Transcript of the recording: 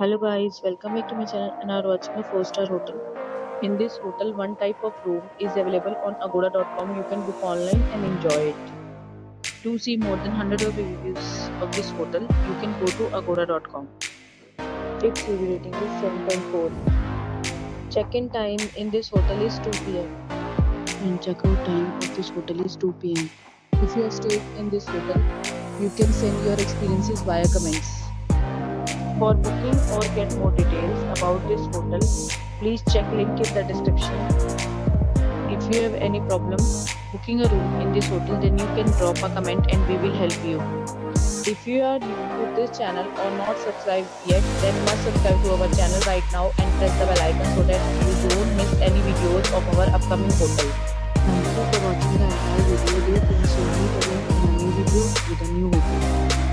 Hello guys, welcome back to my channel and are watching a 4-star hotel. In this hotel, one type of room is available on agoda.com. You can book online and enjoy it. To see more than 100 of reviews of this hotel, you can go to agoda.com. Its review rating is 7.4. Check-in time in this hotel is 2 p.m. and check-out time of this hotel is 2 p.m. If you have stayed in this hotel, you can send your experiences via comments. For booking or get more details about this hotel, please check link in the description. If you have any problem booking a room in this hotel, then you can drop a comment and we will help you. If you are new to this channel or not subscribed yet, then must subscribe to our channel right now and press the bell icon so that you don't miss any videos of our upcoming hotel. Thank you for watching the entire video. Dear friends, we'll meet again in a new video with a new hotel.